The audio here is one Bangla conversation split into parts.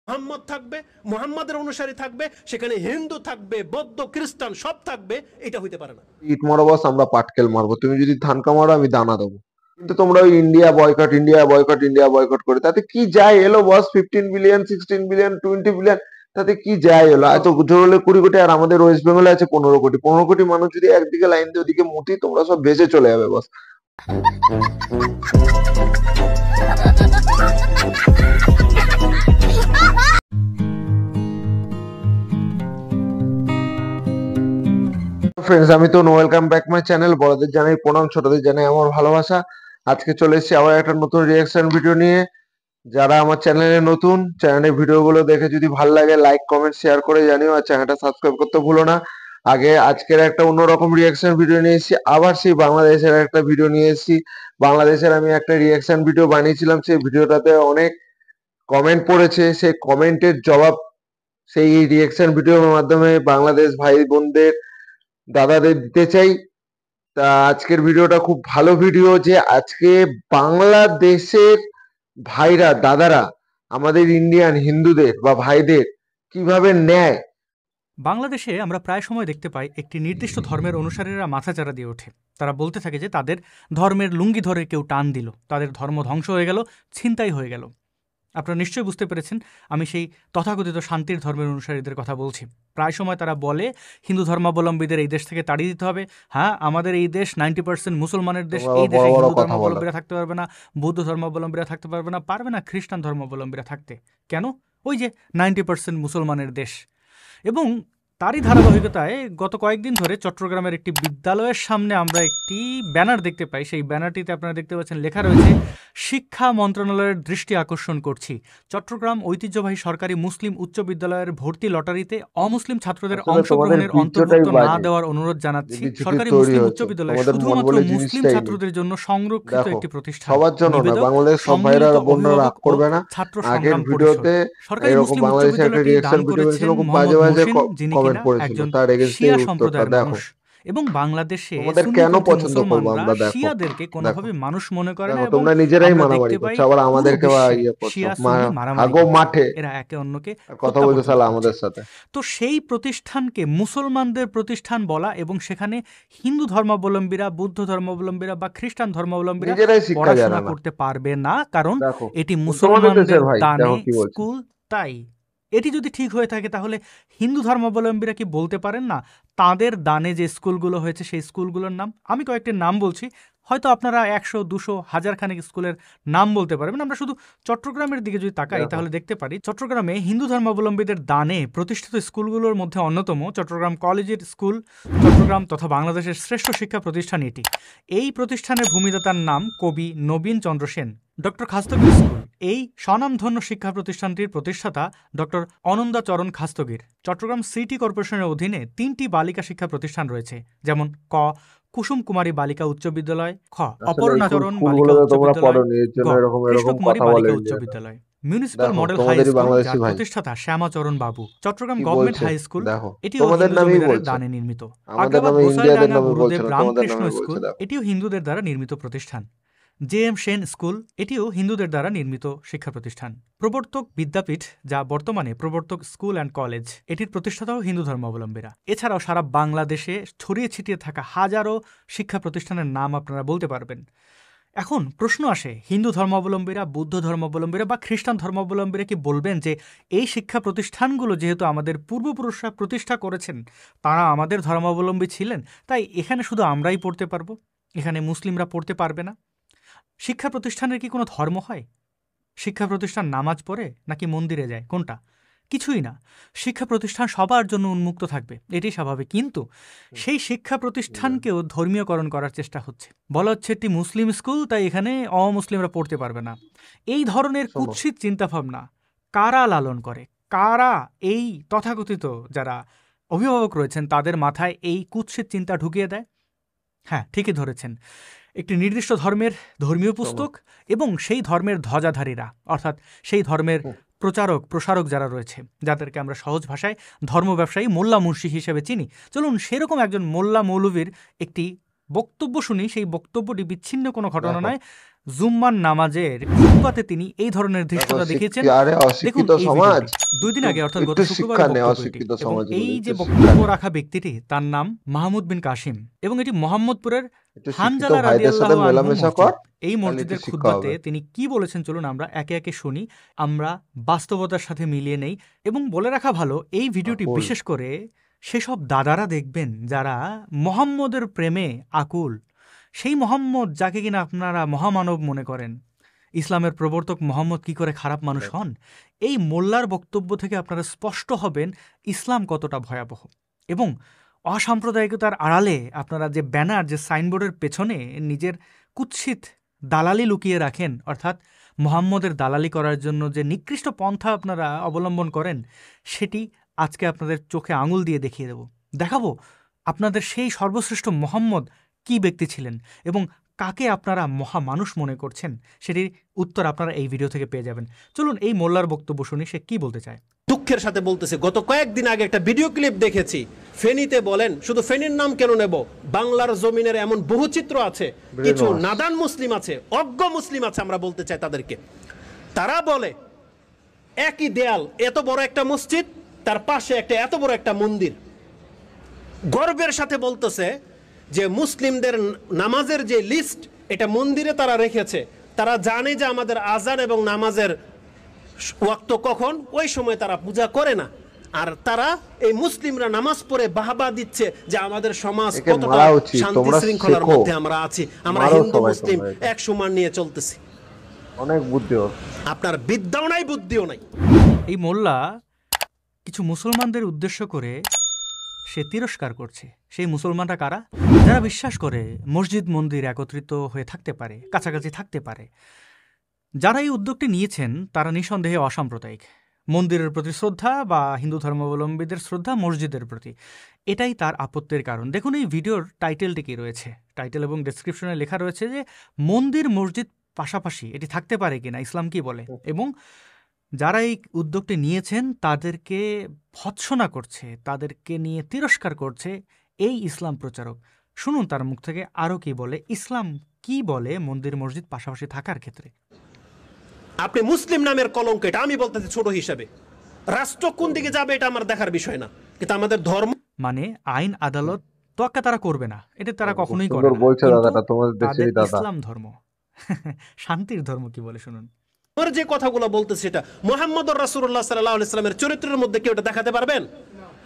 মোহাম্মদ থাকবে, মোহাম্মদের অনুসারী থাকবে, সেখানে হিন্দু থাকবে, বৌদ্ধ, খ্রিস্টান সব থাকবে, এটা হইতে পারে না। ইট মারো বস, আমরা পাটকেল মারবো, তুমি যদি ধান কামারো আমি দানা দেবো। কিন্তু তোমরা ওই India boycott, India boycott, India boycott করে তাতে কি যায় এলো বস? 15 বিলিয়ন, 16 বিলিয়ন, 20 বিলিয়ন, তাতে কি যায় এলো? এত জোর হলে 20 কোটি, আর আমাদের ওয়েস্ট বেঙ্গলে আছে 15 কোটি। 15 কোটি মানুষ যদি একদিকে লাইন দিয়ে ওদিকে মুতি, তোমরা সব ভেসে চলে যাবে বস। ফ্রেন্ডস, আমি তো ওয়েলকাম ব্যাক মাই চ্যানেল। বড়দের জানাই প্রণাম, ছোটদের জানাই আমার ভালোবাসা। আজকে চলে এসেছি আবার একটা নতুন রিয়াকশন ভিডিও নিয়ে। যারা আমার চ্যানেলে নতুন, চ্যানেলের ভিডিওগুলো দেখে যদি ভালো লাগে লাইক কমেন্ট শেয়ার করে জানিও, আর চ্যানেলটা সাবস্ক্রাইব করতে ভুলো না। আজকের একটা অন্যরকম রিয়াকশন ভিডিও নিয়ে এসেছি, আবার সেই বাংলাদেশের একটা ভিডিও নিয়ে এসেছি। বাংলাদেশের আমি একটা রিয়াকশন ভিডিও বানিয়েছিলাম, সেই ভিডিওটাতে অনেক কমেন্ট পড়েছে, সেই কমেন্টের জবাব সেই রিয়াকশন ভিডিওর মাধ্যমে বাংলাদেশ ভাই বোনদের, দাদাদের দিতে চাই। তা আজকের ভিডিওটা খুব ভালো ভিডিও, যে আজকে বাংলাদেশের ভাইরা, দাদারা আমাদের ইন্ডিয়ান হিন্দুদের বা ভাইদের কিভাবে নেয়। বাংলাদেশে আমরা প্রায় সময় দেখতে পাই একটি নির্দিষ্ট ধর্মের অনুসারীরা মাথাচাড়া দিয়ে ওঠে। তারা বলতে থাকে যে তাদের ধর্মের লুঙ্গি ধরে কেউ টান দিল, তাদের ধর্ম ধ্বংস হয়ে গেল, ছিনতাই হয়ে গেল। আপনারা নিশ্চয়ই বুঝতে পেরেছেন আমি সেই তথাকথিত শান্তির ধর্মের অনুসারীদের কথা বলছি। প্রায় সময় তারা বলে হিন্দু ধর্মাবলম্বীদের এই দেশ থেকে তাড়িয়ে দিতে হবে। হ্যাঁ, আমাদের এই দেশ 90% মুসলমানের দেশ, এই দেশে হিন্দু ধর্মাবলম্বীরা থাকতে পারবে না, বৌদ্ধ ধর্মাবলম্বীরা থাকতে পারবে না, খ্রিস্টান ধর্মাবলম্বীরা থাকতে। কেন? ওই যে 90% মুসলমানের দেশ। এবং তারই ধারাবাহিকতায় গত কয়েকদিন ধরে চট্টগ্রামের একটি বিদ্যালয়ের সামনে আমরা একটি ব্যানার দেখতে পাই। সেই ব্যানারটিতে আপনারা দেখতে পাচ্ছেন লেখা রয়েছে, শিক্ষা মন্ত্রণালয়ের দৃষ্টি আকর্ষণ করছি, চট্টগ্রাম ঐতিহ্যবাহী সরকারি মুসলিম উচ্চ বিদ্যালয়ের ভর্তি লটারিতে অমুসলিম ছাত্রদের অংশগ্রহণের অন্তর্ভুক্ত না দেওয়ার অনুরোধ জানাচ্ছি। সরকারি মুসলিম উচ্চ বিদ্যালয় শুধুমাত্র মুসলিম ছাত্রদের জন্য সংরক্ষিত একটি প্রতিষ্ঠান। সবার জন্য না, বাংলাদেশ সব ভাইরা বোনরা রাগ করবে না। ছাত্র আগের সংগ্রাম ভিডিওতে সরকারি এরকম মুসলিম উচ্চ বাংলাদেশে একটা বিদ্যালয়টি রিঅ্যাকশন দান ভিডিও করেছেন খুব বাজে মোহাম্মদ বাজে মহসিন, যিনি কমেন্ট কিনা পড়েছিল, একজন তার এগেইনস্টে শিয়া উত্তরটা সম্প্রদায়ের দেখো। মানুষ। এবং বাংলাদেশে তোমাদের কেন সুন্নিপন্থী পছন্দ করবো মুসলমানরা আমরা? দেখো শিয়াদেরকে কোনোভাবে মানুষ মনে করে না, দেখো, এবং তোমরা নিজেরাই আমরা মারামারি দেখতে পাই করছো, আবার পুরো আমাদেরকে বিশ্বে ইয়ে করছো। শিয়া সুন্নি মারামারি আগো করছে, মাঠে এরা একে অন্যকে কথা হত্যা বলতে পর্যন্ত চালা করছে। আমাদের সাথে। তো সেই প্রতিষ্ঠানকে মুসলমানদের প্রতিষ্ঠান বলা এবং সেখানে হিন্দু ধর্মাবলম্বীরা, বৌদ্ধ ধর্মাবলম্বীরা বা খ্রিস্টান ধর্মাবলম্বীরা নিজেরাই শিক্ষা জানে পড়াশোনা না। করতে পারবে না, কারণ দেখো এটি তোমাদের মুসলমানদের দেশের ভাই, দানে দেখো কি বলছে। স্কুল। তাই এটি যদি ঠিক হয়ে থাকে তাহলে হিন্দু ধর্মাবলম্বীরা কি বলতে পারেন না তাদের দানে যে স্কুলগুলো হয়েছে সেই স্কুলগুলোর নাম? আমি কয়েকটি নাম বলছি, হয়তো আপনারা 100, 200, 1000 খানেক স্কুলের নাম বলতে পারবেন। আমরা শুধু চট্টগ্রামের দিকে যদি তাকাই তাহলে দেখতে পারি চট্টগ্রামে হিন্দু ধর্মাবলম্বীদের দানে প্রতিষ্ঠিত স্কুলগুলোর মধ্যে অন্যতম চট্টগ্রাম কলেজের স্কুল। চট্টগ্রাম তথা বাংলাদেশের শ্রেষ্ঠ শিক্ষা প্রতিষ্ঠান এটি। এই প্রতিষ্ঠানের ভূমিদাতার নাম কবি নবীন চন্দ্র সেন। ডক্টর খাস্তগির স্কুল, এই স্বনামধন্য শিক্ষা প্রতিষ্ঠানটির প্রতিষ্ঠাতা ডক্টর অনন্দাচরণ খাস্তগির। চট্টগ্রাম সিটি কর্পোরেশনের অধীনে 3টি বালিকা শিক্ষা প্রতিষ্ঠান রয়েছে, যেমন ক কুসুম কুমারী বালিকা উচ্চ বিদ্যালয়, খ অপর্ণাচরণ বালিকা উচ্চ বিদ্যালয়, গ কৃষ্ণকুমারী বালিকা উচ্চ বিদ্যালয়। মিউনিসিপাল মডেল হাই স্কুল, যার প্রতিষ্ঠাতা শ্যামাচরণ বাবু। চট্টগ্রাম গভর্নমেন্ট হাই স্কুল, এটিও হিন্দু জমিদারের দানে নির্মিত। আগ্রাবাদ গোসাইডাঙ্গা গুরুদেব রামকৃষ্ণ স্কুল, এটিও হিন্দুদের দ্বারা নির্মিত প্রতিষ্ঠান। জে.এম. সেন স্কুল, এটিও হিন্দুদের দ্বারা নির্মিত শিক্ষা প্রতিষ্ঠান। প্রবর্তক বিদ্যাপীঠ, যা বর্তমানে প্রবর্তক স্কুল অ্যান্ড কলেজ, এটির প্রতিষ্ঠাতাও হিন্দু ধর্মাবলম্বীরা। এছাড়াও সারা বাংলাদেশে ছড়িয়ে ছিটিয়ে থাকা হাজারো শিক্ষা প্রতিষ্ঠানের নাম আপনারা বলতে পারবেন। এখন প্রশ্ন আসে, হিন্দু ধর্মাবলম্বীরা, বৌদ্ধ ধর্মাবলম্বীরা বা খ্রিস্টান ধর্মাবলম্বীরা কি বলবেন যে এই শিক্ষা প্রতিষ্ঠানগুলো যেহেতু আমাদের পূর্বপুরুষরা প্রতিষ্ঠা করেছেন, তারা আমাদের ধর্মাবলম্বী ছিলেন, তাই এখানে শুধু আমরাই পড়তে পারবো, এখানে মুসলিমরা পড়তে পারবে না? শিক্ষা প্রতিষ্ঠানের কি কোনো ধর্ম হয়? শিক্ষা প্রতিষ্ঠান নামাজ পড়ে নাকি মন্দিরে যায়? কোনটা? কিছুই না। শিক্ষা প্রতিষ্ঠান সবার জন্য উন্মুক্ত থাকবে, এটি স্বাভাবিক। কিন্তু সেই শিক্ষা প্রতিষ্ঠানকেও ধর্মীয়করণ করার চেষ্টা হচ্ছে। বলা হচ্ছে একটি মুসলিম স্কুল, তাই এখানে অমুসলিমরা পড়তে পারবে না। এই ধরনের কুৎসিত চিন্তাভাবনা কারা লালন করে? কারা এই তথাকথিত যারা অভিভাবক রয়েছেন তাদের মাথায় এই কুৎসিত চিন্তা ঢুকিয়ে দেয়? হ্যাঁ, ঠিকই ধরেছেন, একটি নির্দিষ্ট ধর্মের ধর্মীয় পুস্তক এবং সেই ধর্মের ধ্বজাধারীরা, অর্থাৎ সেই ধর্মের প্রচারক প্রসারক যারা রয়েছে, যাদেরকে আমরা সহজ ভাষায় ধর্ম ব্যবসায়ী, মোল্লা মুন্সি হিসেবে চিনি। চলুন সেরকম একজন মোল্লা মৌলভীর একটি বক্তব্য শুনি। সেই বক্তব্যটি বিচ্ছিন্ন কোনো ঘটনা নয়, জুম্মার নামাজের খুতবাতে তিনি এই ধরনের ধৃষ্টতা দেখিয়েছেন। আরে দেখুন অশিক্ষিত এই সমাজ, ভিডিওটি 2 দিন আগে অর্থাৎ গত একটু শুক্রবারে শিক্ষা নেই বক্তব্য এটি। অশিক্ষিত এবং সমাজ, এই যে একটু শিক্ষা বক্তব্য নেই। রাখা ব্যক্তিটি তার নাম মাহমুদ বিন কাসিম এবং এটি মোহাম্মদপুরের একটু শিক্ষিত হানজালা ভাইদের সাথে রাদিয়াল্লাহু আনহু মেলামেশা কর, মসজিদ। এই তাহলে মসজিদের একটু শিক্ষা খুতবাতে হবে। তিনি কি বলেছেন চলুন আমরা একে একে শুনি, আমরা বাস্তবতার সাথে মিলিয়ে নেই। এবং বলে রাখা ভালো, এই ভিডিওটি আকুল। বিশেষ করে সেসব দাদারা দেখবেন যারা মোহাম্মদের প্রেমে আকুল, সেই মোহাম্মদ যাকে কিনা আপনারা মহামানব মনে করেন। ইসলামের প্রবর্তক মোহাম্মদ কি করে খারাপ মানুষ হন, এই মোল্লার বক্তব্য থেকে আপনারা স্পষ্ট হবেন ইসলাম কতটা ভয়াবহ। এবং অসাম্প্রদায়িকতার আড়ালে আপনারা যে ব্যানার, যে সাইনবোর্ডের পেছনে নিজের কুৎসিত দালালি লুকিয়ে রাখেন, অর্থাৎ মোহাম্মদের দালালি করার জন্য যে নিকৃষ্ট পন্থা আপনারা অবলম্বন করেন, সেটি আজকে আপনাদের চোখে আঙুল দিয়ে দেখিয়ে দেখাবো আপনাদের সেই সর্বশ্রেষ্ঠ মোহাম্মদ কি ব্যক্তি ছিলেন এবং কাকে আপনারা মহামানুষ মনে করছেন, সেটির উত্তর আপনারা এই ভিডিও থেকে পেয়ে যাবেন। চলুন এই মোল্লার বক্তব্য শুনি, সে কি বলতে চায়। দুঃখের সাথে বলতেছে, গত কয়েকদিন আগে একটা ভিডিও ক্লিপ দেখেছি, ফেনীতে বলেন, শুধু ফেনীর নাম কেন নেব, বাংলার জমিনের এমন বহু চিত্র আছে, কিছু নাদান মুসলিম আছে, অজ্ঞ মুসলিম আছে, আমরা বলতে চাই তাদেরকে। তারা বলে একই দেয়াল, এত বড় একটা মসজিদ, তার পাশে একটা এত বড় একটা মন্দির। গর্বের সাথে বলতেছে যে মুসলিমদের নামাজের যে লিস্ট, এটা মন্দিরে তারা রেখেছে। তারা জানে যে আমাদের আজান এবং নামাজের ওয়াক্ত কখন, ওই সময় তারা পূজা করে না। আর তারা এই মুসলিমরা নামাজ পড়ে বাহবা দিচ্ছে যে আমাদের সমাজ একে কতটা মারা উচিত, শান্তি তোমরা শৃঙ্খলার শেখো। মধ্যে আমরা আছি, আমরা মারো হিন্দু সবাই মুসলিম তোমরা একে। এক সমান নিয়ে চলতেছি। অনেক বুদ্ধি ওর। আপনার বিদ্যাও নাই, বুদ্ধিও নাই। এই মোল্লা কিছু মুসলমানদের উদ্দেশ্য করে সে তিরস্কার করছে। সেই মুসলমানরা কারা? যারা বিশ্বাস করে মসজিদ মন্দির একত্রিত হয়ে থাকতে পারে, কাছাকাছি থাকতে পারে। যারা এই উদ্যোগটি নিয়েছেন তারা নিঃসন্দেহে অসাম্প্রদায়িক। মন্দিরের প্রতি শ্রদ্ধা বা হিন্দু ধর্মাবলম্বীদের শ্রদ্ধা মসজিদের প্রতি, এটাই তার আপত্তির কারণ। দেখুন এই ভিডিওর টাইটেলটি কি রয়েছে, টাইটেল এবং ডেসক্রিপশনে লেখা রয়েছে যে মন্দির মসজিদ পাশাপাশি এটি থাকতে পারে কিনা, ইসলাম কি বলে। এবং যারা এই উদ্যোগটি নিয়েছেন তাদেরকে ভৎসনা করছে, তাদেরকে নিয়ে তিরস্কার করছে এই ইসলাম প্রচারক। শুনুন তার মুখ থেকে আরও কি বলে, ইসলাম কি বলে মন্দির মসজিদ পাশাপাশি থাকার ক্ষেত্রে। আপনি মুসলিম নামের কলঙ্ক, এটা আমি বলতেছি ছোট হিসাবে। রাষ্ট্র কোন দিকে যাবে এটা আমার দেখার বিষয় না, কিন্তু আমাদের ধর্ম, মানে আইন আদালত তোয়াক্কা তারা করবে না, এটা তারা কখনোই করে সুন্দর না। বলছে কিন্তু দাদাটা, তোমাদের তাদের দেশেরই দাদা। ইসলাম ধর্ম শান্তির ধর্ম কি বলে শুনুন। আমার যে কথাগুলো বলতেছে সেটা মুহাম্মদ রাসূলুল্লাহ সাল্লাল্লাহু আলাইহি ওয়াসাল্লামের চরিত্রের মধ্যে কেউ এটা দেখাতে পারবেন?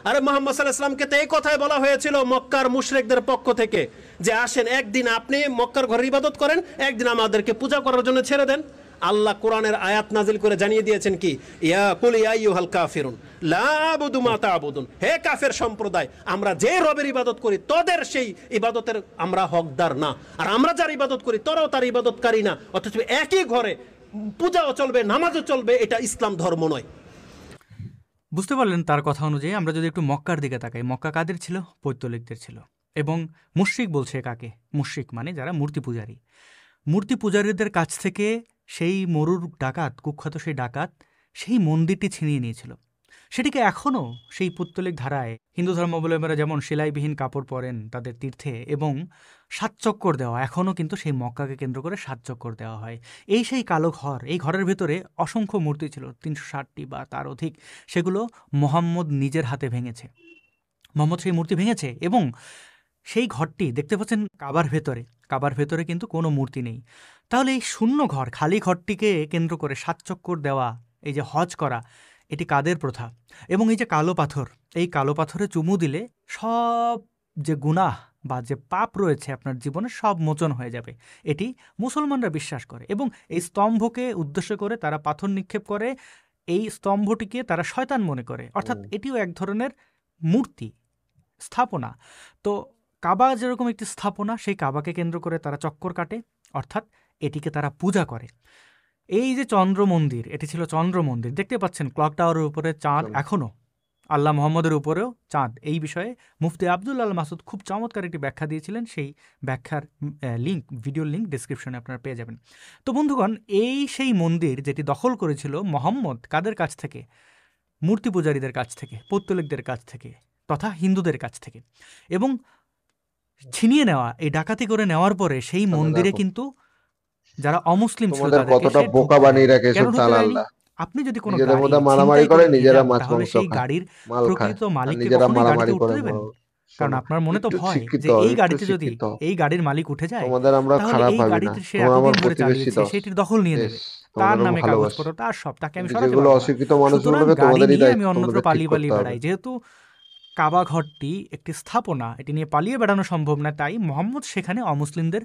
আরে মুহাম্মদ সাল্লাল্লাহু আলাইহি ওয়াসাল্লামকে তো এই কথাই বলা হয়েছিল মক্কার মুশরিকদের পক্ষ থেকে যে আসেন একদিন আপনি মক্কার ঘরে ইবাদত করেন, একদিন আমাদেরকে পূজা করার জন্য ছেড়ে দেন। আল্লাহ কোরআনের আয়াত নাজিল করে জানিয়ে দিয়েছেন কি, ইয়া কুল ইয়া আইয়ুহাল কাফিরুন লা আবুদু মা তা'বুদুন, হে কাফের সম্প্রদায়, আমরা যে রবের ইবাদত করি তোদের সেই ইবাদতের আমরা হকদার না, আর আমরা যার ইবাদত করি তোরাও তার ইবাদতকারী না। অথচ একই ঘরে পূজাও চলবে, নামাজও চলবে, এটা ইসলাম ধর্ম নয়। বুঝতে পারলেন তার কথা অনুযায়ী। আমরা যদি একটু মক্কার দিকে তাকাই, মক্কা কাদের ছিল? পৈতলিকদের ছিল। এবং মুশরিক বলছে কাকে? মুশরিক মানে যারা মূর্তি পূজারী। মূর্তি পূজারীদের কাছ থেকে সেই মরুর ডাকাত, কুখ্যাত সেই ডাকাত, সেই মন্দিরটি ছিনিয়ে নিয়েছিল। সেটিকে এখনও সেই পৌত্তলিক ধারায় হিন্দু ধর্মাবলম্বীরা যেমন সেলাইবিহীন কাপড় পরেন তাদের তীর্থে, এবং সাতচক্কর দেওয়া, এখনও কিন্তু সেই মক্কাকে কেন্দ্র করে সাতচক্কর দেওয়া হয়। এই সেই কালো ঘর, এই ঘরের ভেতরে অসংখ্য মূর্তি ছিল, 360টি বা তার অধিক। সেগুলো মোহাম্মদ নিজের হাতে ভেঙেছে। মোহাম্মদ সেই মূর্তি ভেঙেছে এবং সেই ঘরটি দেখতে পাচ্ছেন কাবার ভেতরে। কাবার ভেতরে কিন্তু কোনো মূর্তি নেই। তাহলে এই শূন্য ঘর, খালি ঘরটিকে কেন্দ্র করে সাতচক্কর দেওয়া, এই যে হজ করা, এটি কাদের প্রথা? এবং এই যে কালো পাথর, এই কালো পাথরে চুমু দিলে সব যে গুনাহ বা যে পাপ রয়েছে আপনার জীবনে সব মোচন হয়ে যাবে, এটি মুসলমানরা বিশ্বাস করে। এবং এই স্তম্ভকে উদ্দেশ্য করে তারা পাথর নিক্ষেপ করে, এই স্তম্ভটিকে তারা শয়তান মনে করে, অর্থাৎ এটিও এক ধরনের মূর্তি স্থাপনা। তো কাবা যেরকম একটি স্থাপনা, সেই কাবাকে কেন্দ্র করে তারা চক্কর কাটে, অর্থাৎ এটিকে তারা পূজা করে। এই যে চন্দ্র মন্দির, এটি ছিল চন্দ্র মন্দির। দেখতে পাচ্ছেন ক্লক টাওয়ারের উপরে চাঁদ, এখনও আল্লাহ মোহাম্মদের উপরেও চাঁদ। এই বিষয়ে মুফতি আবদুল্লাহ আল মাসুদ খুব চমৎকার একটি ব্যাখ্যা দিয়েছিলেন। সেই ব্যাখ্যার লিঙ্ক, ভিডিওর লিঙ্ক ডিসক্রিপশনে আপনারা পেয়ে যাবেন। তো বন্ধুগণ, এই সেই মন্দির যেটি দখল করেছিল মোহাম্মদ কাদের কাছ থেকে? মূর্তি পূজারীদের কাছ থেকে, পৌত্তলিকদের কাছ থেকে তথা হিন্দুদের কাছ থেকে। এবং ছিনিয়ে নেওয়া, এই ডাকাতি করে নেওয়ার পরে সেই মন্দিরে কিন্তু যারা অমুসলিম ছিল তোমাদের তাদেরকে কতটা সে বোকা ঢুকতে বানিয়ে দেয়নি। রাখে কেন এসব ঢুকতে দেয়নি? দালালরা। আপনি যদি কোনো নিজেদের গাড়ি মধ্যে মারামারি ছিনতাই করে, করে নিয়ে নিজেরা যান, মাছ তাহলে মাংস সেই খায়, গাড়ির মাল খায়, প্রকৃত আর মালিককে নিজেরা কখনোই গাড়িতে মারামারি উঠতে করে। দেবেন? কারণ শোনো, আপনার মনে তো একটু ভয় শিক্ষিত যে হও, এই একটু গাড়িতে যদি শিক্ষিত হও। এই গাড়ির মালিক উঠে যায়, তোমাদের আমরা তাহলে খারাপ এই ভাবি না, গাড়িতে সে তোমরা আমার এতদিন ধরে প্রতিবেশী চালিয়েছে দশ সেটির দখল নিয়ে দেশ, নেবে। তার তোমাদের আমি নামে ভালোবাসি। কাগজপত্র, তার সব, তাকে আমি কিন্তু সরাতে যেগুলো পারবো না। অশিক্ষিত সুতরাং মানুষগুলোকে গাড়ি তোমাদেরই নিয়ে আমি দায়িত্ব, অন্যত্র তোমাদের ঠিক পালিয়ে করতে পালিয়ে হবে। বেড়াই। যেহেতু কাবা ঘরটি একটি স্থাপনা, এটি নিয়ে পালিয়ে বেড়ানো সম্ভব না, তাই মোহাম্মদ সেখানে অমুসলিমদের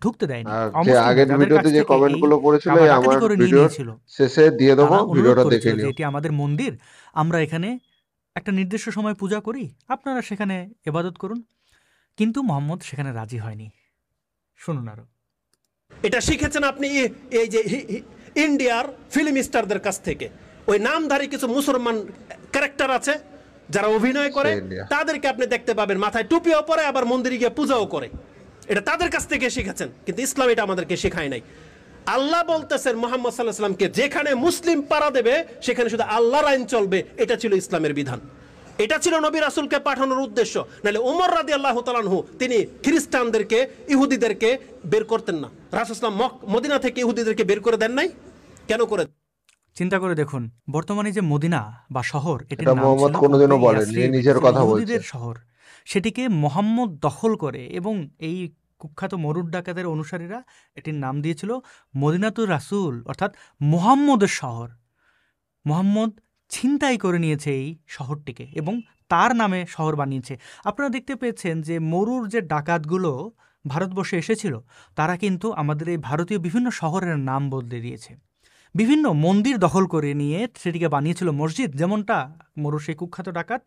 ঢুকতে দেয়নি। আর যে অমুসলিমরা আগের যাদের কাছ ভিডিওতে যে থেকে কমেন্ট এই গুলো পড়েছিল, কাবা এই ডাকাতি আমার করে নিয়ে ভিডিওর নিয়েছিল, শেষে দিয়ে দেবো, তারা অনুরোধ ভিডিওটা দেখে করেছিল যে নিও। এটি আমাদের মন্দির, আমরা এখানে একটা নির্দিষ্ট সময় পূজা করি, আপনারা সেখানে ইবাদত করুন। কিন্তু মোহাম্মদ সেখানে রাজি হয়নি। শুনুন আরো। এটা শিখেছেন আপনি এই যে ইন্ডিয়ার ফিল্ম স্টারদের কাছ থেকে। ওই নামধারী কিছু মুসলমান ক্যারেক্টার আছে যারা অভিনয় করে, সে ইন্ডিয়া। তাদেরকে আপনি দেখতে পাবেন মাথায় টুপিও পরে, আবার মন্দিরে গিয়ে পূজাও করে। এটা তাদের কাছ থেকে শিখেছেন, কিন্তু ইসলাম এটা আমাদেরকে শেখায় নাই। আল্লাহ বলতেছেন মুহাম্মদ সাল্লাল্লাহু আলাইহি ওয়াসাল্লামকে, যেখানে মুসলিম পাড়া দেবে সেখানে শুধু আল্লাহর আইন চলবে, এটা ছিল ইসলামের বিধান। এটা ছিল নবী রাসূলকে পাঠানোর উদ্দেশ্য। নাহলে ওমর রাদিয়াল্লাহু তাআলা আনহু তিনি খ্রিস্টানদেরকে, ইহুদিদেরকে বের করতেন না। রাসূল সাল্লাল্লাহু আলাইহি ওয়াসাল্লাম মদিনা থেকে ইহুদিদেরকে বের করে দেন নাই? কেন করে? চিন্তা করে দেখুন, বর্তমানে যে মদিনা বা শহর, এটির এটা নাম মোহাম্মদ ছিল কোনোদিনও পূর্বে বলেনি, এ ইয়াসরিব, এটি নিজের ছিল কথা বলছে। ইহুদিদের শহর। সেটিকে মোহাম্মদ দখল করে এবং এই কুখ্যাত মরুর ডাকাতের অনুসারীরা এটির নাম দিয়েছিল মদিনাতুর রাসূল, অর্থাৎ মুহাম্মদের শহর। মুহাম্মদ ছিনতাই করে নিয়েছে এই শহরটিকে এবং তার নামে শহর বানিয়েছে। আপনারা দেখতে পেয়েছেন যে মরুর যে ডাকাতগুলো ভারতবর্ষে এসেছিল, তারা কিন্তু আমাদের এই ভারতীয় বিভিন্ন শহরের নাম বদলে দিয়েছে। বিভিন্ন মন্দির দখল করে নিয়ে সেটিকে বানিয়েছিল মসজিদ। যেমনটা মরুর সেই কুখ্যাত ডাকাত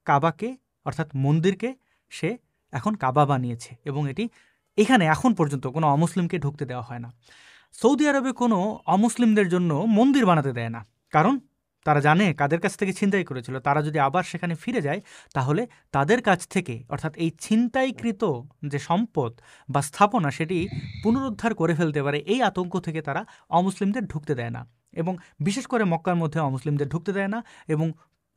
কাবাকে, অর্থাৎ মন্দিরকে সে এখন কাবা বানিয়েছে এবং এটি এখানে এখন পর্যন্ত কোনো অমুসলিমকে ঢুকতে দেওয়া হয় না। সৌদি আরবে কোনো অমুসলিমদের জন্য মন্দির বানাতে দেয় না, কারণ তারা জানে কাদের কাছ থেকে ছিনতাই করেছিল। তারা যদি আবার সেখানে ফিরে যায়, তাহলে তাদের কাছ থেকে, অর্থাৎ এই ছিনতাইকৃত যে সম্পদ বা স্থাপনা, সেটি পুনরুদ্ধার করে ফেলতে পারে। এই আতঙ্ক থেকে তারা অমুসলিমদের ঢুকতে দেয় না এবং বিশেষ করে মক্কার মধ্যে অমুসলিমদের ঢুকতে দেয় না এবং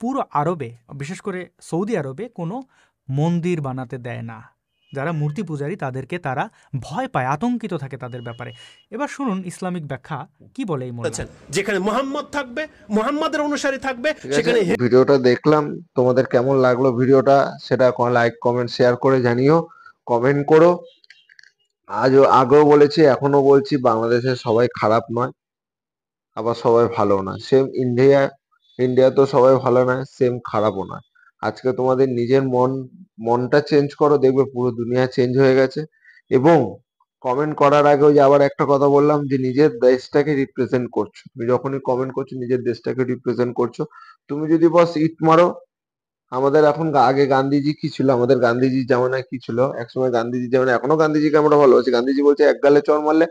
পুরো আরবে, বিশেষ করে সৌদি আরবে কোনো মন্দির বানাতে দেয় না। যারা মূর্তি পূজারী তাদেরকে তারা ভয় পায়, আতঙ্কিত থাকে তাদের ব্যাপারে। এবার শুনুন ইসলামিক ব্যাখ্যা কি বলে এই মোল্লা। বলেছেন যেখানে মুহাম্মদ থাকবে, মুহাম্মাদের অনুসারী থাকবে, ঠিক আছে, সেখানে ভিডিওটা দেখলাম, তোমাদের কেমন লাগলো ভিডিওটা সেটা লাইক কমেন্ট শেয়ার করে জানিও, কমেন্ট করো। আজও আগেও বলেছি, এখনো বলছি, বাংলাদেশের সবাই খারাপ নয়, আবার সবাই ভালো না। সেম ইন্ডিয়া তো সবাই ভালো নয়, সেম খারাপও নয়। আজকে তোমাদের নিজের মনটা চেঞ্জ করো, দেখবে পুরো দুনিয়া চেঞ্জ হয়ে গেছে। এবং কমেন্ট করার আগে ওই যে আবার একটা কথা বললাম, যে নিজের দেশটাকে রিপ্রেজেন্ট করছো, তুমি যখনই কমেন্ট করছো নিজের দেশটাকে রিপ্রেজেন্ট করছো। তুমি যদি বস ইট মারো, আমাদের এখন আগে গান্ধীজি কি ছিল, আমাদের গান্ধীজি জামানায় কি ছিল, একসময় গান্ধীজি জামানায়, এখনো গান্ধীজিকে আমরা ভালোবাসি। গান্ধীজি বলছে এক গালে চড় মারলে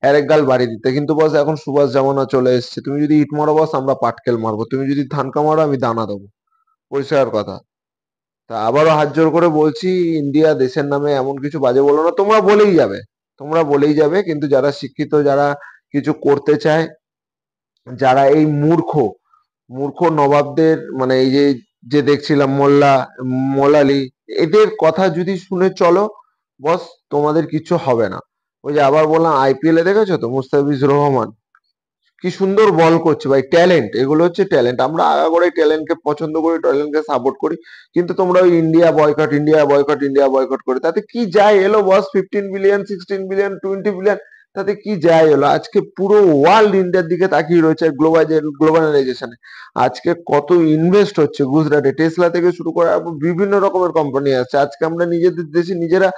আর এক গাল বাড়ি দিতে, কিন্তু বস এখন সুভাষ জামানা চলে এসেছে। তুমি যদি ইট মারো বস, আমরা পাটকেল মারবো, তুমি যদি ধানকা মারো আমি দানা দেবো, পরিষ্কার কথা। তা আবারও হাত জোর করে বলছি, ইন্ডিয়া দেশের নামে এমন কিছু বাজে বলো না। তোমরা বলেই যাবে, তোমরা বলেই যাবে, কিন্তু যারা শিক্ষিত, যারা কিছু করতে চায়, যারা এই মূর্খ মূর্খ নবাবদের, মানে এই যে যে দেখছিলাম মোল্লালি, এদের কথা যদি শুনে চলো বস, তোমাদের কিছু হবে না। ওই যে আবার বললাম, আইপিএল এ দেখেছো তো মুস্তাফিজুর রহমান কি সুন্দর বল করছে ভাই, ট্যালেন্ট, এগুলো হচ্ছে ট্যালেন্ট। আমরা আগাগোড়াই ট্যালেন্টকে পছন্দ করি, ট্যালেন্টকে সাপোর্ট করি, কিন্তু তোমরা ওই India boycott, India boycott, India boycott করে তাতে কি যায় এলো বস? 15 বিলিয়ন, 16 বিলিয়ন, 20 বিলিয়ন, তাতে কি যায় এলো? আজকে পুরো ওয়ার্ল্ড ইন্ডিয়ার দিকে তাকিয়ে রয়েছে গ্লোবালাইজেশনে। আজকে কত ইনভেস্ট হচ্ছে গুজরাটে, টেসলা থেকে শুরু করে বিভিন্ন রকমের কোম্পানি আছে। আজকে আমরা নিজেদের দেশে নিজেরা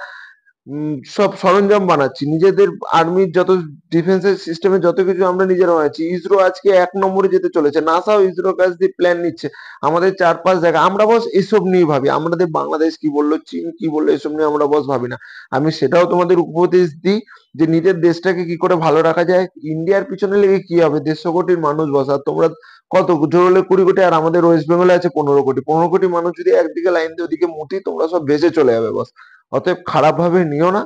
সব সরঞ্জাম বানাচ্ছি, নিজেদের আর্মির যত ডিফেন্সের সিস্টেমে যত কিছু আমরা নিজেরা বানাচ্ছি। ইসরো আজকে 1 নম্বরে যেতে চলেছে, নাসাও ইসরোর কাছ দিয়ে প্ল্যান নিচ্ছে। আমাদের 4-5 জায়গা, আমরা বস এসব নিয়ে ভাবি, আমাদের বাংলাদেশ কি বললো, চীন কি বললো, এসব নিয়ে আমরা বস ভাবি না। আমি সেটাও তোমাদের উপদেশ দিই যে নিজের দেশটাকে কি করে ভালো রাখা যায়। ইন্ডিয়ার পিছনে লেগে কি হবে, 150 কোটির মানুষ বস, আর তোমরা কত জোর হলে 20 কোটি, আর আমাদের ওয়েস্ট বেঙ্গলে আছে 15 কোটি। 15 কোটি মানুষ যদি একদিকে লাইন দিয়ে ওদিকে মুতি, তোমরা সব ভেসে চলে যাবে বস। অতএব খারাপ ভাবে নিও না।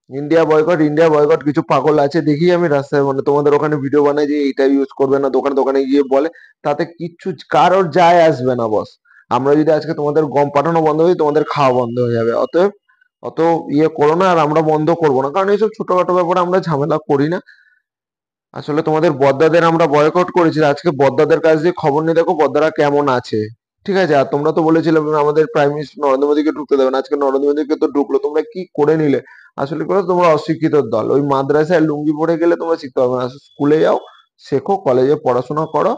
ইন্ডিয়া বয়কট, ইন্ডিয়া বয়কট, কিছু পাগল আছে দেখি আমি রাস্তায়, মানে তোমাদের ওখানে ভিডিও বানায় যে এটা ইউজ করবে না, দোকানে দোকানে গিয়ে বলে, তাতে কিচ্ছু কারোর যায় আসবে না বস। আমরা যদি আজকে তোমাদের গম পাঠানো বন্ধ হয়ে, তোমাদের খাওয়া বন্ধ হয়ে যাবে। অতএব অত ইয়ে করো না, আর আমরা বন্ধ করবো না, কারণ এইসব ছোটখাটো ব্যাপারে আমরা ঝামেলা করি না। আসলে তোমাদের বদ্দাদের আমরা বয়কট করেছি, আজকে বদ্দাদের কাছ দিয়ে খবর নিয়ে দেখো বদ্দারা কেমন আছে। ঠিক আছে, আর তোমরা তো বলেছিলে আমাদের প্রাইম মিনিস্টার নরেন্দ্র মোদীকে ঢুকতে দেবে না, আজকে নরেন্দ্র মোদীকে তো ঢুকলো, তোমরা কি করে নিলে? আসলে করে তোমরা অশিক্ষিত দল, ওই মাদ্রাসায় লুঙ্গি পরে গেলে তোমরা শিখতে পারবে না। স্কুলে যাও, শেখো, কলেজে পড়াশোনা করো,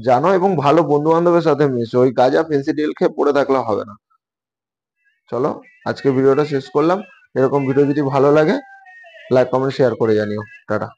জানো, এবং ভালো বন্ধু বান্ধবের সাথে মিশো, ওই গাঁজা ফেন্সিডিল খেয়ে পড়ে থাকলে হবে না। চলো, আজকে ভিডিওটা শেষ করলাম। এরকম ভিডিও যদি ভালো লাগে লাইক কমেন্ট শেয়ার করে জানিও। টাটা।